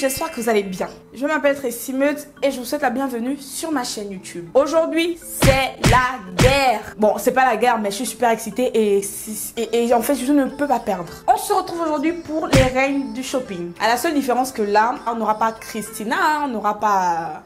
j'espère que vous allez bien. Je m'appelle Tracy Meute et je vous souhaite la bienvenue sur ma chaîne YouTube. Aujourd'hui, c'est la guerre. Bon, c'est pas la guerre, mais je suis super excitée et en fait, je ne peux pas perdre. On se retrouve aujourd'hui pour les reines du shopping. À la seule différence que là, on n'aura pas Christina, on n'aura pas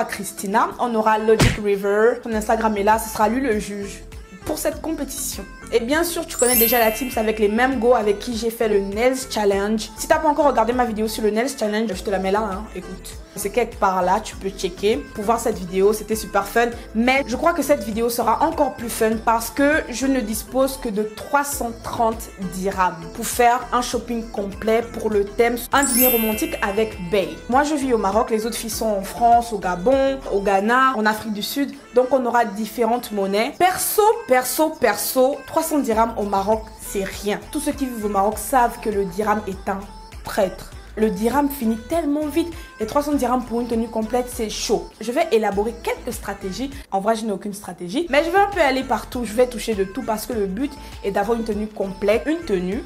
Christina, on aura Logic River. Son Instagram est là, ce sera lui le juge pour cette compétition. Et bien sûr, tu connais déjà la team, c'est avec les mêmes go avec qui j'ai fait le Nails Challenge. Si t'as pas encore regardé ma vidéo sur le Nails Challenge, je te la mets là, hein, écoute. C'est quelque part là, tu peux checker pour voir cette vidéo, c'était super fun. Mais je crois que cette vidéo sera encore plus fun parce que je ne dispose que de 330 dirhams pour faire un shopping complet pour le thème un dîner romantique avec Bey. Moi, je vis au Maroc, les autres filles sont en France, au Gabon, au Ghana, en Afrique du Sud. Donc, on aura différentes monnaies. Perso, 300 dirhams au Maroc, c'est rien. Tous ceux qui vivent au Maroc savent que le dirham est un traître. Le dirham finit tellement vite. Les 300 dirhams pour une tenue complète, c'est chaud. Je vais élaborer quelques stratégies. En vrai, je n'ai aucune stratégie. Mais je vais un peu aller partout. Je vais toucher de tout parce que le but est d'avoir une tenue complète. Une tenue,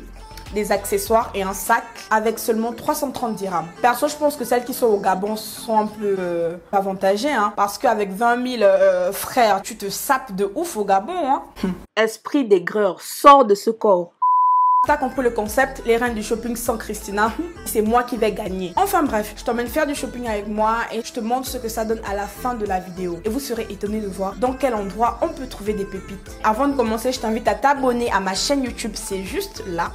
des accessoires et un sac avec seulement 330 dirhams. Perso, je pense que celles qui sont au Gabon sont un peu avantagées, hein, parce qu'avec 20 000 frères, tu te sapes de ouf au Gabon. Hein. Esprit d'aigreur, sors de ce corps. T'as compris le concept, les reines du shopping sans Christina, c'est moi qui vais gagner. Enfin bref, je t'emmène faire du shopping avec moi et je te montre ce que ça donne à la fin de la vidéo. Et vous serez étonnés de voir dans quel endroit on peut trouver des pépites. Avant de commencer, je t'invite à t'abonner à ma chaîne YouTube, c'est juste là.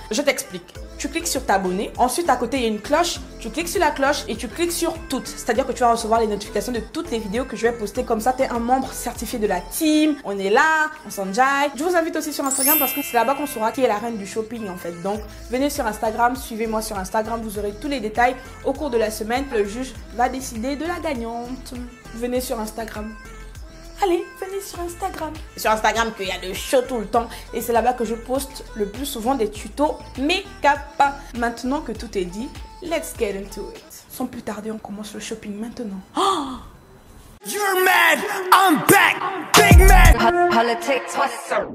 Je t'explique. Tu cliques sur t'abonner. Ensuite, à côté, il y a une cloche. Tu cliques sur la cloche et tu cliques sur toutes. C'est-à-dire que tu vas recevoir les notifications de toutes les vidéos que je vais poster. Comme ça, tu es un membre certifié de la team. On est là, on s'enjaille. Je vous invite aussi sur Instagram parce que c'est là-bas qu'on saura qui est la reine du shopping en fait. Donc, venez sur Instagram, suivez-moi sur Instagram. Vous aurez tous les détails au cours de la semaine. Le juge va décider de la gagnante. Venez sur Instagram. Allez, venez sur Instagram. C'est sur Instagram qu'il y a le show tout le temps. Et c'est là-bas que je poste le plus souvent des tutos make-up. Maintenant que tout est dit, let's get into it. Sans plus tarder, on commence le shopping maintenant. Oh! You're mad, I'm back, big man. Politics, what's up?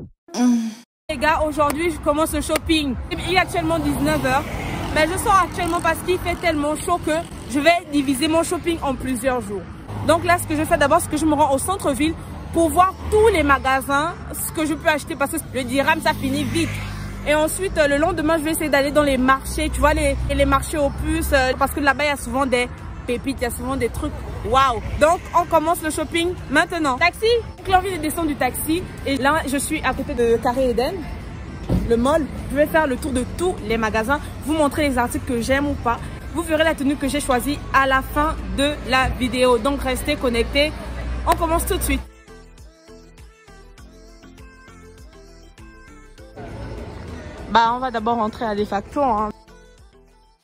Les gars, aujourd'hui, je commence le shopping. Il est actuellement 19 h. Mais je sors actuellement parce qu'il fait tellement chaud que je vais diviser mon shopping en plusieurs jours. Donc là, ce que je fais d'abord, c'est que je me rends au centre-ville pour voir tous les magasins, ce que je peux acheter parce que le dirham, ça finit vite. Et ensuite, le lendemain, je vais essayer d'aller dans les marchés, tu vois, les marchés aux puces, parce que là-bas, il y a souvent des pépites, il y a souvent des trucs. Waouh! Donc, on commence le shopping maintenant. Taxi! J'ai envie de descendre du taxi. Et là, je suis à côté de Carré Eden, le mall. Je vais faire le tour de tous les magasins, vous montrer les articles que j'aime ou pas. Vous verrez la tenue que j'ai choisie à la fin de la vidéo. Donc, restez connectés. On commence tout de suite. On va d'abord rentrer à Defacto. Hein.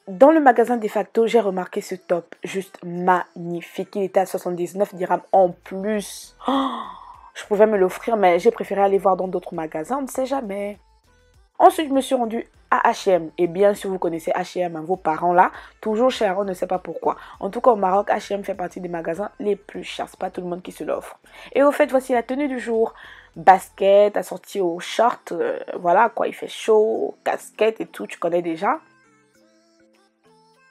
Dans le magasin Defacto, j'ai remarqué ce top. Juste magnifique. Il était à 79 dirhams en plus. Oh, je pouvais me l'offrir, mais j'ai préféré aller voir dans d'autres magasins. On ne sait jamais. Ensuite, je me suis rendue à H&M. Et bien sûr, vous connaissez H&M, hein, vos parents là. Toujours cher, on ne sait pas pourquoi. En tout cas, au Maroc, H&M fait partie des magasins les plus chers. C'est pas tout le monde qui se l'offre. Et au fait, voici la tenue du jour. Basket, assortie aux shorts. Voilà quoi, il fait chaud. Casquette et tout, tu connais déjà.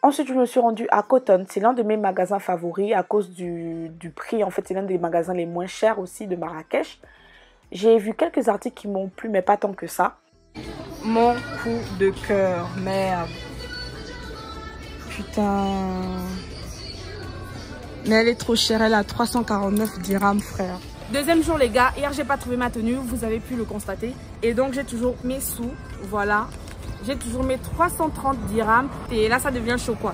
Ensuite, je me suis rendue à Cotton. C'est l'un de mes magasins favoris à cause du prix. En fait, c'est l'un des magasins les moins chers aussi de Marrakech. J'ai vu quelques articles qui m'ont plu, mais pas tant que ça. Mon coup de cœur, merde. Putain. Mais elle est trop chère, elle a 349 dirhams, frère. Deuxième jour, les gars. Hier, j'ai pas trouvé ma tenue, vous avez pu le constater. Et donc, j'ai toujours mes sous, voilà. J'ai toujours mes 330 dirhams. Et là, ça devient chaud, quoi.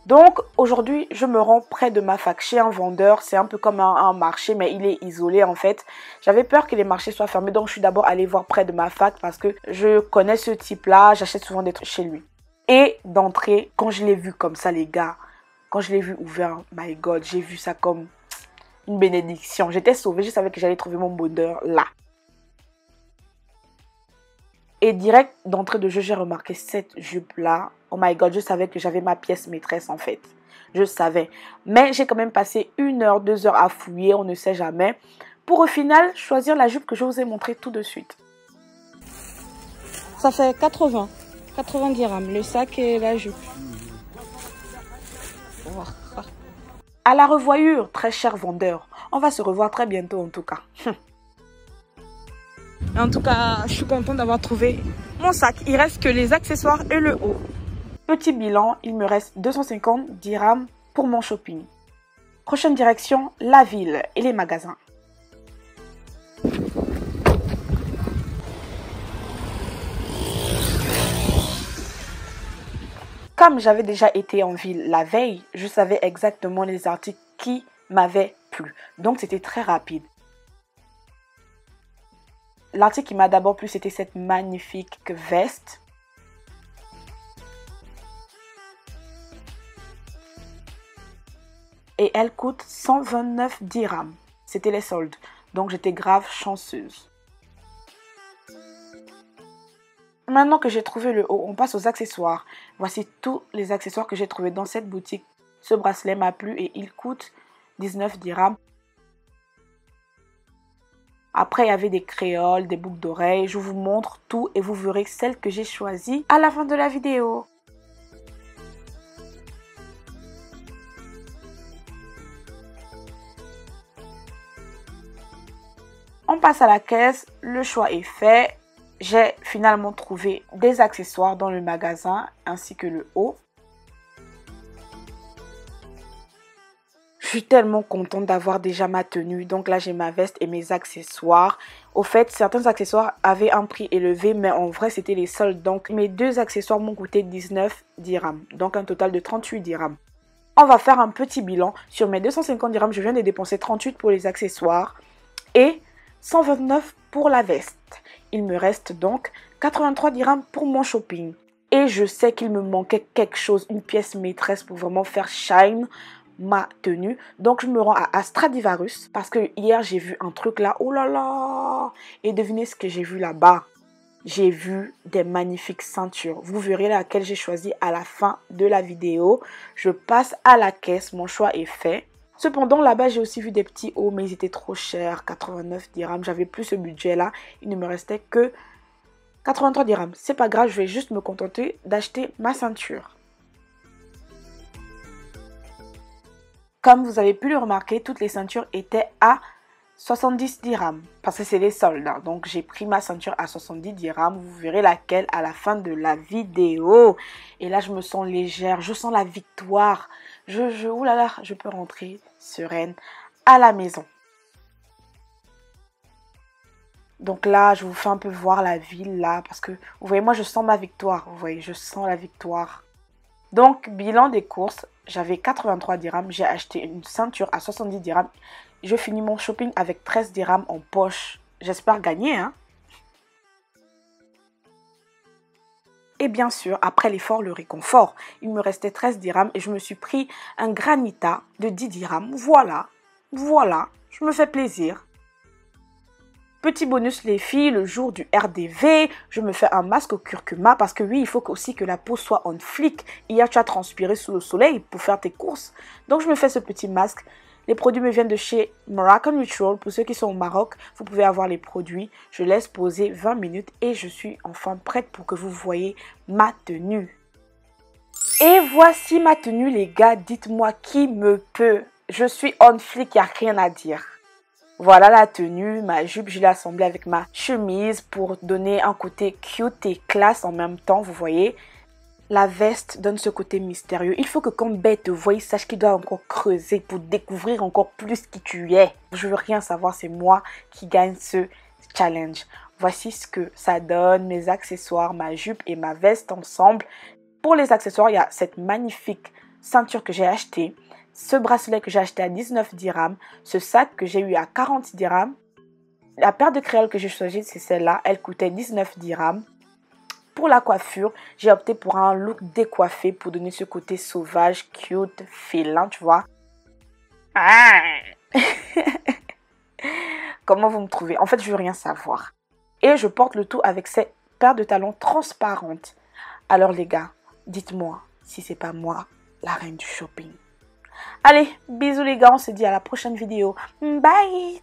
Donc, aujourd'hui, je me rends près de ma fac chez un vendeur. C'est un peu comme un marché, mais il est isolé, en fait. J'avais peur que les marchés soient fermés. Donc, je suis d'abord allée voir près de ma fac parce que je connais ce type-là. J'achète souvent des trucs chez lui. Et d'entrée, quand je l'ai vu comme ça, les gars, quand je l'ai vu ouvert, my God, j'ai vu ça comme une bénédiction. J'étais sauvée. Je savais que j'allais trouver mon bonheur là. Et direct d'entrée de jeu, j'ai remarqué cette jupe-là. Oh my God, je savais que j'avais ma pièce maîtresse en fait. Je savais. Mais j'ai quand même passé 1 heure, 2 heures à fouiller, on ne sait jamais. Pour au final, choisir la jupe que je vous ai montrée tout de suite. Ça fait 80 dirhams, le sac et la jupe. À la revoyure, très cher vendeur. On va se revoir très bientôt en tout cas. En tout cas, je suis contente d'avoir trouvé mon sac. Il reste que les accessoires et le haut. Petit bilan, il me reste 250 dirhams pour mon shopping. Prochaine direction, la ville et les magasins. Comme j'avais déjà été en ville la veille, je savais exactement les articles qui m'avaient plu. Donc c'était très rapide. L'article qui m'a d'abord plu, c'était cette magnifique veste. Et elle coûte 129 dirhams. C'était les soldes. Donc j'étais grave chanceuse. Maintenant que j'ai trouvé le haut, on passe aux accessoires. Voici tous les accessoires que j'ai trouvés dans cette boutique. Ce bracelet m'a plu et il coûte 19 dirhams. Après, il y avait des créoles, des boucles d'oreilles. Je vous montre tout et vous verrez celle que j'ai choisie à la fin de la vidéo. On passe à la caisse. Le choix est fait. J'ai finalement trouvé des accessoires dans le magasin ainsi que le haut. Je suis tellement contente d'avoir déjà ma tenue. Donc là, j'ai ma veste et mes accessoires. Au fait, certains accessoires avaient un prix élevé, mais en vrai, c'était les soldes. Donc, mes deux accessoires m'ont coûté 19 dirhams. Donc, un total de 38 dirhams. On va faire un petit bilan. Sur mes 250 dirhams, je viens de dépenser 38 pour les accessoires et 129 pour la veste. Il me reste donc 83 dirhams pour mon shopping. Et je sais qu'il me manquait quelque chose, une pièce maîtresse pour vraiment faire shine ma tenue. Donc je me rends à Stradivarius parce que hier j'ai vu un truc là, oh là là. Et devinez ce que j'ai vu là-bas. J'ai vu des magnifiques ceintures. Vous verrez laquelle j'ai choisi à la fin de la vidéo. Je passe à la caisse, mon choix est fait. Cependant là-bas j'ai aussi vu des petits hauts mais ils étaient trop chers, 89 dirhams. J'avais plus ce budget là, il ne me restait que 83 dirhams. C'est pas grave, je vais juste me contenter d'acheter ma ceinture. Comme vous avez pu le remarquer, toutes les ceintures étaient à 70 dirhams. Parce que c'est les soldes. Donc j'ai pris ma ceinture à 70 dirhams. Vous verrez laquelle à la fin de la vidéo. Et là je me sens légère. Je sens la victoire. Oulala, je peux rentrer sereine à la maison. Donc là, je vous fais un peu voir la ville là. Parce que vous voyez, moi je sens ma victoire. Vous voyez, je sens la victoire. Donc, bilan des courses, j'avais 83 dirhams, j'ai acheté une ceinture à 70 dirhams. Je finis mon shopping avec 13 dirhams en poche. J'espère gagner, hein. Et bien sûr, après l'effort, le réconfort. Il me restait 13 dirhams et je me suis pris un granita de 10 dirhams. Voilà, je me fais plaisir. Petit bonus les filles, le jour du RDV, je me fais un masque au curcuma parce que oui, il faut aussi que la peau soit on flic. Hier, tu as transpiré sous le soleil pour faire tes courses. Donc, je me fais ce petit masque. Les produits me viennent de chez Moroccan Ritual. Pour ceux qui sont au Maroc, vous pouvez avoir les produits. Je laisse poser 20 minutes et je suis enfin prête pour que vous voyez ma tenue. Et voici ma tenue, les gars. Dites-moi qui me peut. Je suis on flic, il n'y a rien à dire. Voilà la tenue, ma jupe, je l'ai assemblée avec ma chemise pour donner un côté cute et classe en même temps, vous voyez. La veste donne ce côté mystérieux. Il faut que quand Bête te voie, il sache qu'il doit encore creuser pour découvrir encore plus qui tu es. Je veux rien savoir, c'est moi qui gagne ce challenge. Voici ce que ça donne, mes accessoires, ma jupe et ma veste ensemble. Pour les accessoires, il y a cette magnifique ceinture que j'ai achetée. Ce bracelet que j'ai acheté à 19 dirhams, ce sac que j'ai eu à 40 dirhams. La paire de créoles que j'ai choisie, c'est celle-là, elle coûtait 19 dirhams. Pour la coiffure, j'ai opté pour un look décoiffé pour donner ce côté sauvage, cute, félin, tu vois. Ah. Comment vous me trouvez? En fait, je veux rien savoir. Et je porte le tout avec ces paires de talons transparentes. Alors les gars, dites-moi si c'est pas moi, la reine du shopping. Allez, bisous les gars, on se dit à la prochaine vidéo. Bye!